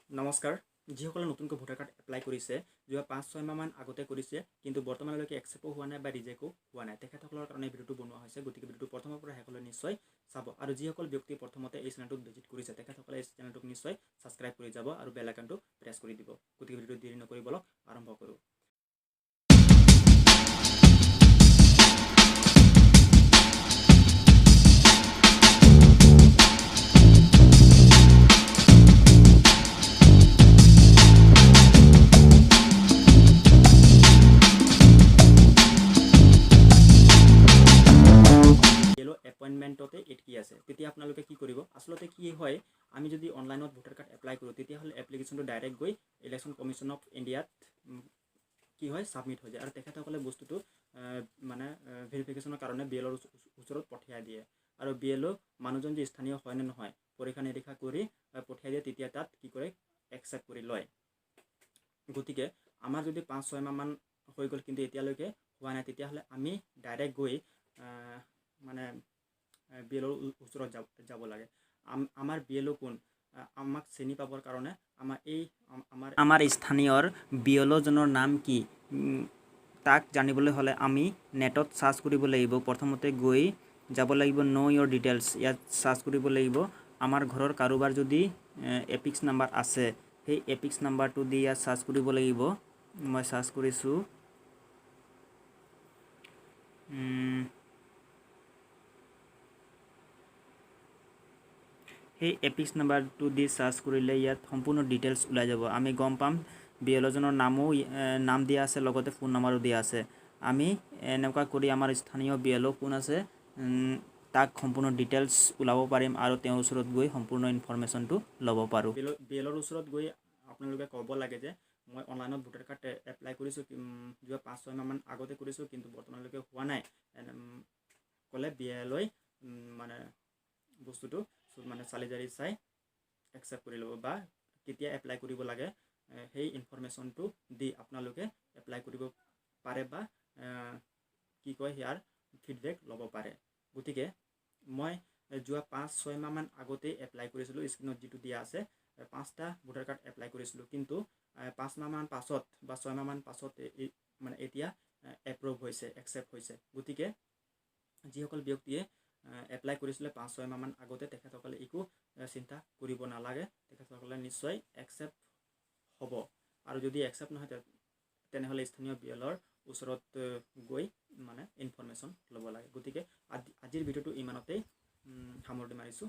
নমস্কাৰ যিসকলে নতুনকৈ ভোটাৰ কাৰ্ড এপ্লাই কৰিছে যোৱা 5-6 মাহমান আগতে কৰিছে কিন্তু বৰ্তমানলৈকে একচেপ্টো হোৱা নাই বা ৰিজেক্টো হোৱা নাই তেখেতসকলৰ কাৰণে ভিডিঅ'টো বনোৱা হৈছে গতিকে ভিডিঅ'টো প্ৰথমৰ পৰা শেষলৈ নিশ্চয় চাব আৰু যিসকল ব্যক্তি প্ৰথমতে এই চেনেলটোক ভিজিট কৰিছে তেখেতসকলে এই চেনেলটোক নিশ্চয় ছাবস্ক্ৰাইব কৰি যাব আৰু বেল আইকনটো প্ৰেছ কৰি দিব গতিকে ভিডিঅ'টো দেৰি নকৰি বলক আৰম্ভ কৰোঁ। এপইণ্টমেণ্টতে এটকি আছে তেতিয়া আপোনালোকে কি কৰিব আচলতে কি হয় আমি যদি অনলাইনত ভোটাৰ কাৰ্ড এপ্লাই কৰোঁ তেতিয়াহ'লে এপ্লিকেশ্যনটো ডাইৰেক্ট গৈ ইলেকশ্যন কমিশ্যন অফ ইণ্ডিয়াত কি হয় ছাবমিট হৈ যায় আৰু তেখেতসকলে বস্তুটো মানে ভেৰিফিকেশ্যনৰ কাৰণে BLOৰ ওচৰত পঠিয়াই দিয়ে আৰু BLO মানুহজন যে স্থানীয় হয় নে নহয় পৰীক্ষা নিৰীক্ষা কৰি পঠিয়াই দিয়ে তেতিয়া তাত কি কৰে একচেপ্ট কৰি লয়। গতিকে আমাৰ যদি 5-6 মাহমান হৈ গ'ল কিন্তু এতিয়ালৈকে হোৱা নাই তেতিয়াহ'লে আমি ডাইৰেক্ট গৈ মানে BLOৰ ওচৰত যাব লাগে। আমাৰ BLO কোন আমাক চিনি পাবৰ কাৰণে আমাৰ স্থানীয়ৰ BLOজনৰ নাম কি তাক জানিবলৈ হ'লে আমি নেটত চাৰ্চ কৰিব লাগিব। প্ৰথমতে গৈ যাব লাগিব নো ইয়ৰ ডিটেইলছ ইয়াত চাৰ্চ কৰিব লাগিব। আমাৰ ঘৰৰ কাৰোবাৰ যদি এপিক্স নাম্বাৰ আছে সেই এপিক্স নাম্বাৰটো দি ইয়াত চাৰ্চ কৰিব লাগিব। মই চাৰ্চ কৰিছোঁ সেই এপিক্স নাম্বাৰটো দি চাৰ্চ কৰিলে ইয়াত সম্পূৰ্ণ ডিটেইলছ ওলাই যাব। আমি গম পাম BLOজনৰ নাম দিয়া আছে লগতে ফোন নম্বৰো দিয়া আছে। আমি এনেকুৱা কৰি আমাৰ স্থানীয় BLO কোন আছে তাক সম্পূৰ্ণ ডিটেইলছ ওলাব পাৰিম আৰু তেওঁৰ ওচৰত গৈ সম্পূৰ্ণ ইনফৰমেশ্যনটো ল'ব পাৰোঁ। BLOৰ ওচৰত গৈ আপোনালোকে ক'ব লাগে যে মই অনলাইনত ভোটাৰ কাৰ্ড এপ্লাই কৰিছোঁ যোৱা 5-6 মাহমান আগতে কৰিছোঁ কিন্তু বৰ্তমানলৈকে হোৱা নাই ক'লে BLOই মানে বস্তুটো মানে চালি জাৰি চাই একচেপ্ট কৰি ল'ব বা কেতিয়া এপ্লাই কৰিব লাগে সেই ইনফৰমেশ্যনটো দি আপোনালোকে এপ্লাই কৰিব পাৰে বা কি কয় ইয়াৰ ফিডবেক ল'ব পাৰে। গতিকে মই যোৱা 5-6 মাহমান আগতেই এপ্লাই কৰিছিলোঁ স্ক্ৰীণত যিটো দিয়া আছে 5টা ভোটাৰ কাৰ্ড এপ্লাই কৰিছিলোঁ কিন্তু 5 মাহমান পাছত বা 6 মাহমান পাছত মানে এতিয়া এপ্ৰুভ হৈছে একচেপ্ট হৈছে। গতিকে যিসকল ব্যক্তিয়ে এপ্লাই কৰিছিলে 5-6 মাহমান আগতে তেখেতসকলে একো চিন্তা কৰিব নালাগে তেখেতসকলে নিশ্চয় একচেপ্ট হ'ব আৰু যদি একচেপ্ট নহয় তেনেহ'লে স্থানীয় BLOৰ ওচৰত গৈ মানে ইনফৰমেশ্যন ল'ব লাগে। গতিকে আজিৰ ভিডিঅ'টো ইমানতেই সামৰণি মাৰিছোঁ।